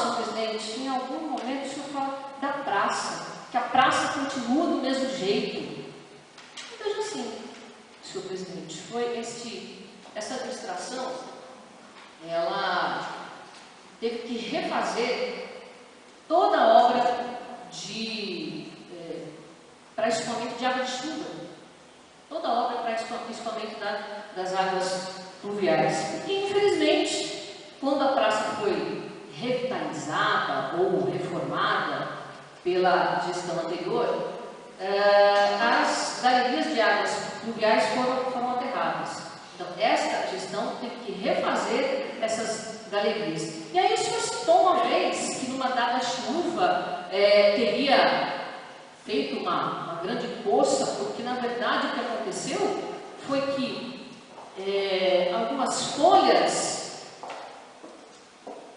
senhor presidente, em algum momento o senhor fala da praça, que a praça continua do mesmo jeito. Veja assim, senhor presidente, foi essa administração, ela teve que refazer toda a obra para escoamento de água de chuva. Toda a obra para escoamento das águas pluviais. E, infelizmente, quando a praça foi revitalizada ou reformada pela gestão anterior, as galerias de águas pluviais foram aterradas. Então, esta gestão teve que refazer essas galerias. E aí o senhor citou uma vez que numa dada chuva teria feito uma grande poça, porque na verdade o que aconteceu foi que algumas folhas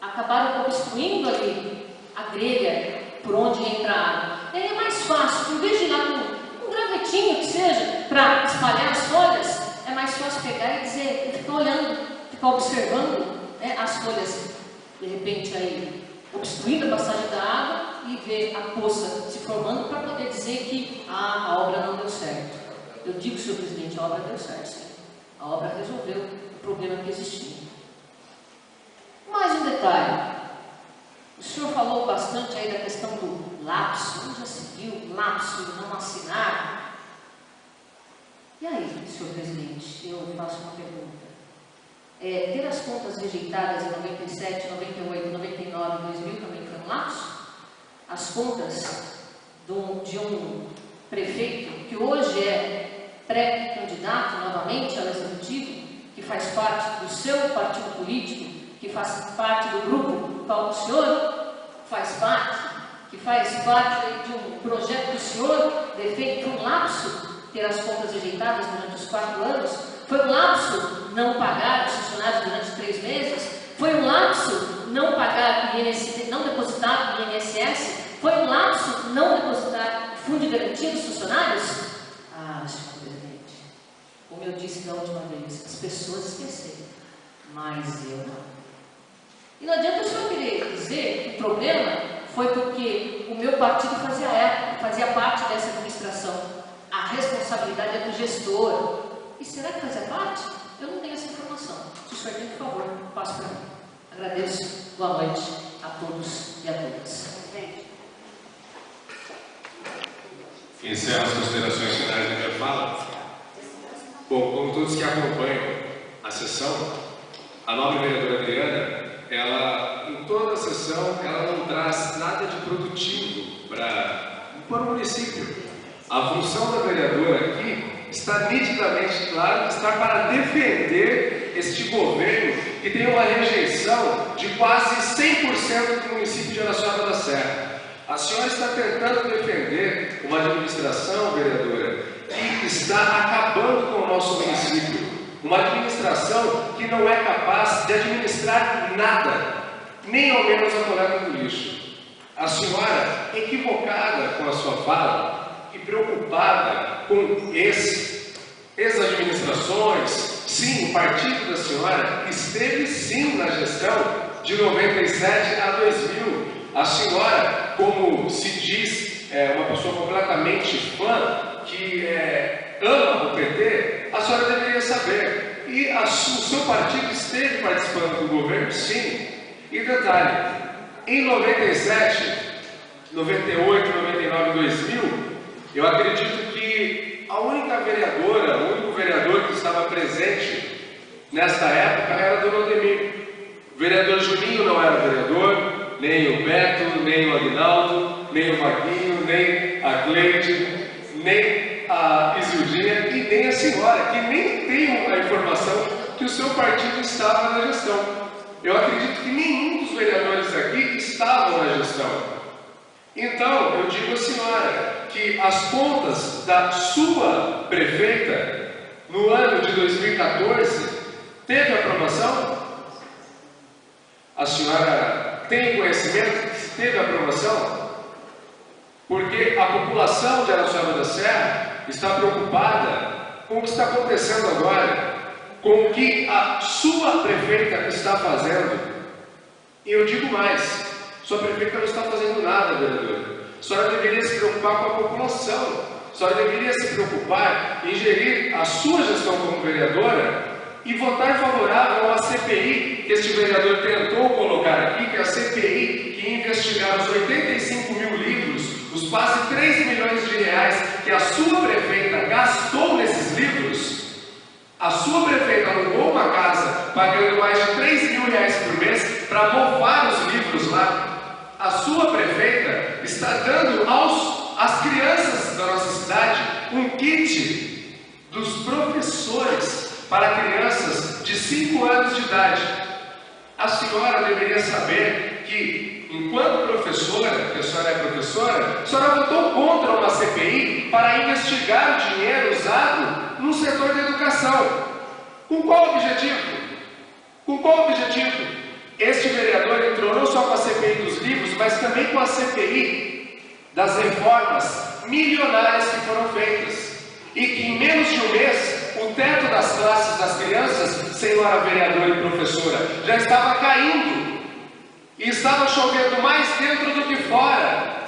acabaram obstruindo ali a grelha por onde entra a água. E aí é mais fácil, em vez de ir lá com um gravetinho que seja, para espalhar as folhas, é mais fácil pegar e dizer, ficar olhando, ficar observando as folhas, de repente aí, obstruindo a passagem da água e ver a poça se formando para poder dizer que a obra não deu certo. Eu digo, senhor presidente, a obra deu certo, sim. A obra resolveu o problema que existia. Mais um detalhe. O senhor falou bastante aí da questão do lapso. Onde já se viu lapso e não assinar? E aí, senhor presidente, eu faço uma pergunta. Ter as contas rejeitadas em 97, 98, 99, 2000 também foi um lapso? As contas de um prefeito que hoje é pré-candidato novamente ao executivo, que faz parte do seu partido político, que faz parte do grupo do qual o senhor faz parte, que faz parte de um projeto do senhor, defeito, foi um lapso ter as contas rejeitadas durante os 4 anos, foi um lapso não pagar os funcionários durante 3 meses, foi um lapso não pagar o INSS, não depositar o INSS, foi um lapso não depositar o fundo de garantia dos funcionários? Senhor presidente, como eu disse da última vez, as pessoas esqueceram, mas eu não. E não adianta o senhor querer dizer que o problema foi porque o meu partido fazia parte dessa administração. A responsabilidade é do gestor. E será que fazia parte? Eu não tenho essa informação. Se o senhor tem, por favor, passe para mim. Agradeço. Boa noite a todos e a todas. Encerro as considerações finais da minha fala. Bom, como todos que acompanham a sessão, a nobre vereadora Adriana, ela, em toda a sessão, ela não traz nada de produtivo para o município. A função da vereadora aqui está nitidamente clara, está para defender este governo que tem uma rejeição de quase 100% do município de Araçuaí da Serra. A senhora está tentando defender uma administração, vereadora, que está acabando com o nosso município. Uma administração que não é capaz de administrar nada, nem ao menos a coleta do lixo. A senhora, equivocada com a sua fala e preocupada com ex-administrações, sim, o partido da senhora esteve sim na gestão de 97 a 2000. A senhora, como se diz, uma pessoa completamente fã, que ama o PT, a senhora deveria saber. E o seu partido esteve participando do governo, sim. E detalhe, em 97, 98, 99, 2000, eu acredito que a única vereadora, o único vereador que estava presente nesta época era a dona Odemir. O vereador Juninho não era vereador, nem o Beto, nem o Aguinaldo, nem o Maguinho, nem a Cleide, nem a Isildinha e nem a senhora, que nem tem a informação que o seu partido estava na gestão. Eu acredito que nenhum dos vereadores aqui estavam na gestão. Então, eu digo à senhora que as contas da sua prefeita no ano de 2014 teve aprovação? A senhora tem conhecimento que teve aprovação? Porque a população de Araçuaí da Serra está preocupada com o que está acontecendo agora, com o que a sua prefeita está fazendo. E eu digo mais, Sua prefeita não está fazendo nada, vereadora. A senhora deveria se preocupar com a população. A senhora deveria se preocupar em gerir a sua gestão como vereadora e votar favorável a uma CPI que este vereador tentou colocar aqui, que é a CPI que investigar os 85 mil livros, os quase 3 milhões de reais que a sua prefeita gastou nesses livros. A sua prefeita alugou uma casa pagando mais de 3 mil reais por mês para mofar os livros lá. A sua prefeita está dando às crianças da nossa cidade um kit dos professores para crianças de 5 anos de idade. A senhora deveria saber que, enquanto professora, que a senhora é professora, a senhora votou contra uma CPI para investigar o dinheiro usado no setor da educação. Com qual objetivo? Com qual objetivo? Este vereador entrou não só com a CPI dos livros, mas também com a CPI das reformas milionárias que foram feitas. E que em menos de um mês, o teto das classes das crianças, senhora vereadora e professora, já estava caindo. E estava chovendo mais dentro do que fora.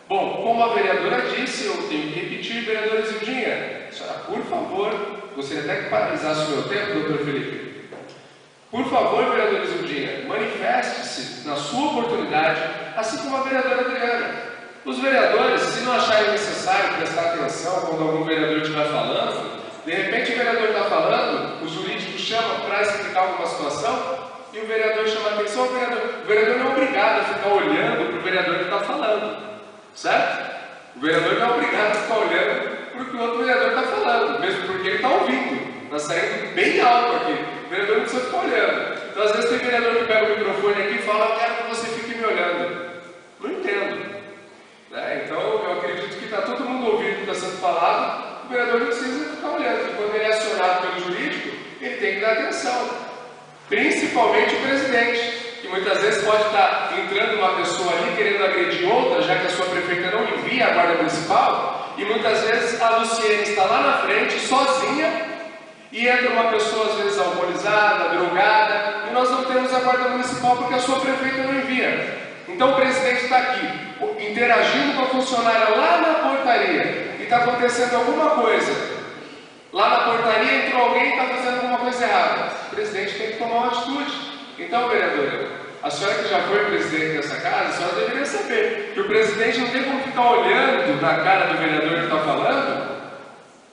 Bom, como a vereadora disse, eu tenho que repetir, vereadora Zildinha. Senhora, por favor, gostaria até que paralisasse o meu tempo, doutor Felipe. Por favor, vereadora Zildinha, manifeste-se na sua oportunidade, assim como a vereadora Adriana. Os vereadores, se não acharem necessário prestar atenção quando algum vereador estiver falando, de repente o vereador está falando, o jurídico chama para explicar alguma situação, e o vereador chama a atenção, o vereador não é obrigado a ficar olhando para o vereador que está falando, certo? O vereador não é obrigado a ficar olhando para o que o outro vereador está falando, mesmo porque ele está ouvindo, está saindo bem alto aqui. O vereador não precisa ficar olhando. Então, às vezes, tem vereador que pega o microfone aqui e fala: eu quero que você fique me olhando. Não entendo. Então, eu acredito que está todo mundo ouvindo o que está sendo falado, o vereador não precisa ficar olhando. E quando ele é acionado pelo jurídico, ele tem que dar atenção. Principalmente o presidente, que muitas vezes pode estar entrando uma pessoa ali querendo agredir outra, já que a sua prefeita não envia a guarda municipal, e muitas vezes a Luciene está lá na frente, sozinha, e entra uma pessoa às vezes alcoolizada, drogada, e nós não temos a guarda municipal porque a sua prefeita não envia. Então o presidente está aqui, interagindo com a funcionária lá na portaria, e está acontecendo alguma coisa. Lá na portaria entrou alguém e está fazendo alguma coisa errada. O presidente tem que tomar uma atitude. Então, vereadora, a senhora que já foi presidente dessa casa, a senhora deveria saber que o presidente não tem como ficar olhando na cara do vereador que está falando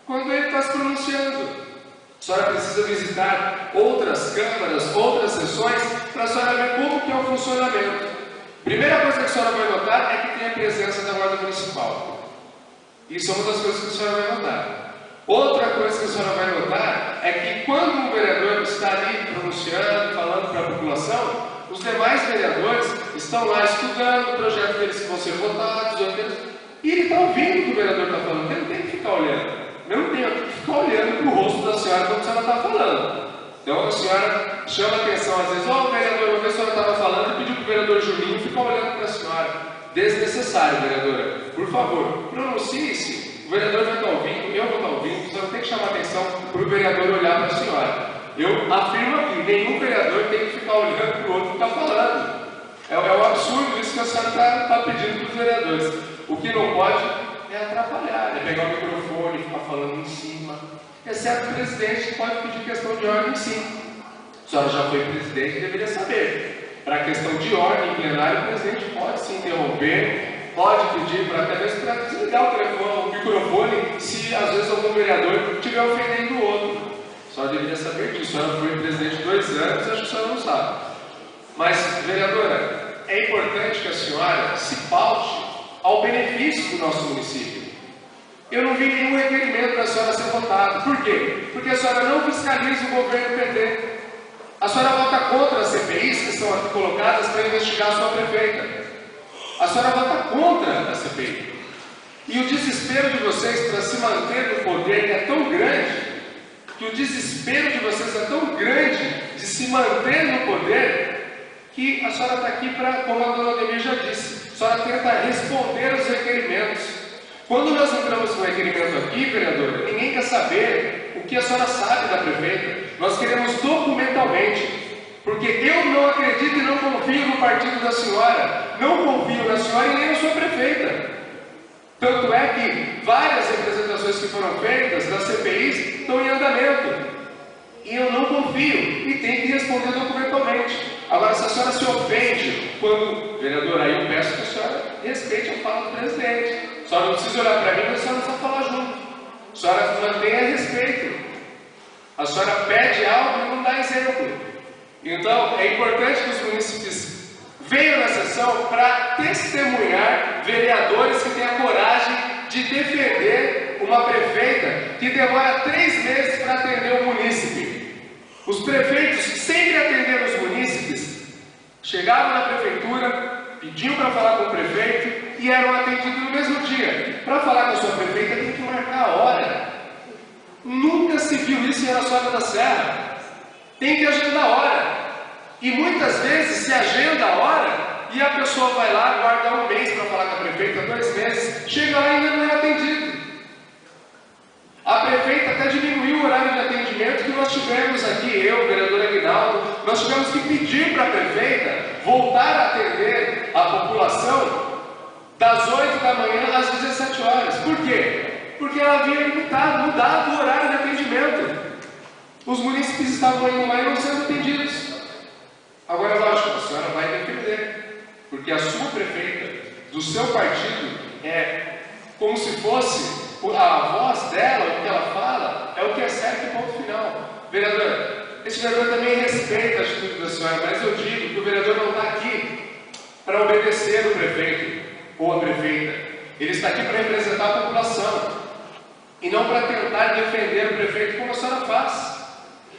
quando ele está se pronunciando. A senhora precisa visitar outras câmaras, outras sessões, para a senhora ver como que é o funcionamento. Primeira coisa que a senhora vai notar é que tem a presença da guarda municipal. Isso é uma das coisas que a senhora vai notar. Outra coisa que a senhora vai notar é que quando um vereador está ali pronunciando, falando para a população, os demais vereadores estão lá estudando o projeto deles que vão ser votados, e ele está ouvindo o que o vereador está falando, ele não tem que ficar olhando. Eu não tenho que ficar olhando para o rosto da senhora quando a senhora está falando. Então a senhora chama atenção, às vezes, vereador, uma vez a senhora estava falando e pediu para o vereador Juninho ficar olhando para a senhora. Desnecessário, vereadora. Por favor, pronuncie-se. O vereador vai estar ouvindo, eu vou estar ouvindo, a senhora tem que chamar atenção para o vereador olhar para a senhora. Eu afirmo aqui, nenhum vereador tem que ficar olhando para o outro que está falando. É um absurdo isso que a senhora está pedindo para os vereadores. O que não pode é atrapalhar, é pegar o microfone e ficar falando em cima. Exceto o presidente que pode pedir questão de ordem sim. A senhora já foi presidente e deveria saber. Para a questão de ordem em plenário, o presidente pode se interromper, pode pedir para até mesmo para desligar o telefone, o microfone, se às vezes algum vereador estiver ofendendo o outro. A senhora deveria saber disso. A senhora foi presidente 2 anos, acho que a senhora não sabe. Mas, vereadora, é importante que a senhora se paute ao benefício do nosso município. Eu não vi nenhum requerimento da senhora ser votado. Por quê? Porque a senhora não fiscaliza o governo PT. A senhora vota contra as CPIs que são aqui colocadas para investigar a sua prefeita. A senhora vota contra a CPI. E o desespero de vocês para se manter no poder é tão grande, que o desespero de vocês é tão grande de se manter no poder, que a senhora está aqui para, como a dona Ademir já disse, a senhora tenta responder aos requerimentos. Quando nós entramos com o requerimento aqui, vereadora, ninguém quer saber o que a senhora sabe da prefeita. Nós queremos documentalmente, porque eu não acredito e não confio no partido da senhora. Não confio na senhora e nem na sua prefeita. Tanto é que várias representações que foram feitas das CPIs estão em andamento. E eu não confio. E tem que responder documentalmente. Agora, se a senhora se ofende quando... Vereadora, aí eu peço que a senhora respeite a fala do presidente. A senhora não precisa olhar para mim, mas a senhora não precisa falar junto. A senhora mantenha respeito. A senhora pede algo e não dá exemplo. Então, é importante que os munícipes venham na sessão para testemunhar vereadores que têm a coragem de defender uma prefeita que demora 3 meses para atender o munícipe. Os prefeitos sempre atenderam os munícipes, chegavam na prefeitura, pediam para falar com o prefeito e eram atendidos no mesmo dia. Para falar com a sua prefeita tem que marcar a hora. Nunca se viu isso em Araçoiaba da Serra. Tem que agendar a hora. E muitas vezes se agenda a hora e a pessoa vai lá, guarda 1 mês para falar com a prefeita, 2 meses, chega lá e ainda não é atendido. A prefeita até diminuiu o horário de atendimento que nós tivemos aqui, eu, o vereador Aguinaldo, nós tivemos que pedir para a prefeita voltar a atender a população das 8 da manhã às 17 horas. Por quê? Porque ela havia mudado o horário de atendimento. Os munícipes estavam indo lá e não sendo atendidos. Agora, lógico, a senhora vai defender, porque a sua prefeita, do seu partido, é como se fosse a voz dela, o que ela fala, é o que é certo e ponto final. Vereadora, esse vereador também respeita a atitude da senhora, mas eu digo que o vereador não está aqui para obedecer o prefeito ou a prefeita. Ele está aqui para representar a população e não para tentar defender o prefeito como a senhora faz.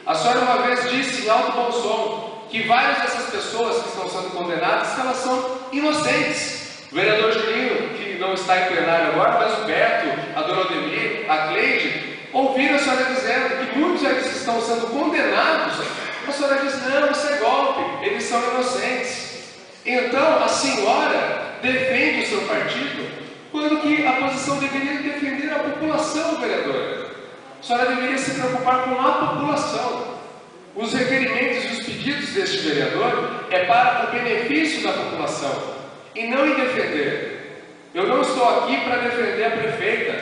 A senhora uma vez disse em alto bom som que várias dessas pessoas que estão sendo condenadas, elas são inocentes. O vereador Julinho, que não está em plenário agora, mas o Beto, a dona Odemir, a Cleide, ouviram a senhora dizendo que muitos deles estão sendo condenados. A senhora diz, não, isso é golpe, eles são inocentes. Então, a senhora defende o seu partido, quando que a posição deveria defender a população, vereadora. A senhora deveria se preocupar com a população. Os requerimentos e os pedidos deste vereador é para o benefício da população e não em defender. Eu não estou aqui para defender a prefeita,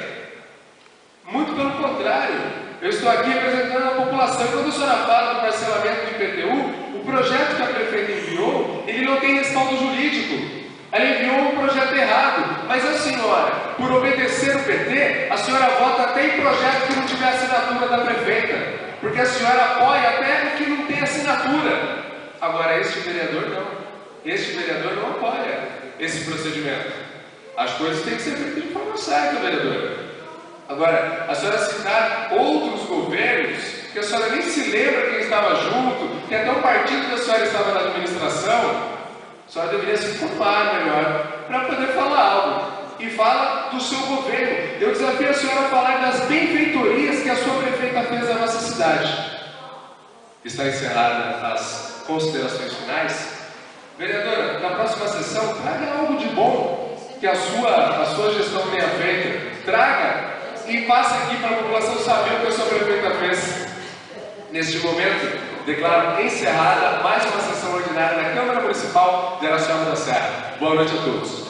muito pelo contrário, eu estou aqui representando a população. E quando a senhora fala do parcelamento de IPTU, o projeto que a prefeita enviou, ele não tem respaldo jurídico. Ela enviou um projeto errado, mas a senhora, por obedecer o PT, a senhora vota até em projeto que não tiver assinatura da prefeita, porque a senhora apoia até o que não tem assinatura. Agora, este vereador não. Este vereador não apoia esse procedimento. As coisas têm que ser feitas de forma certa, vereadora. Agora, a senhora citar outros governos, que a senhora nem se lembra quem estava junto, que até o partido da senhora estava na administração, a senhora deveria se informar melhor para poder falar algo. E fala do seu governo. Eu desafio a senhora a falar das benfeitorias que a sua prefeita fez na nossa cidade. Está encerrada as considerações finais. Vereadora, na próxima sessão, traga algo de bom que a sua gestão tenha feito. Traga e passe aqui para a população saber o que a sua prefeita fez. Neste momento, declaro encerrada mais uma sessão ordinária da Câmara Municipal de Araçoiaba da Serra. Boa noite a todos.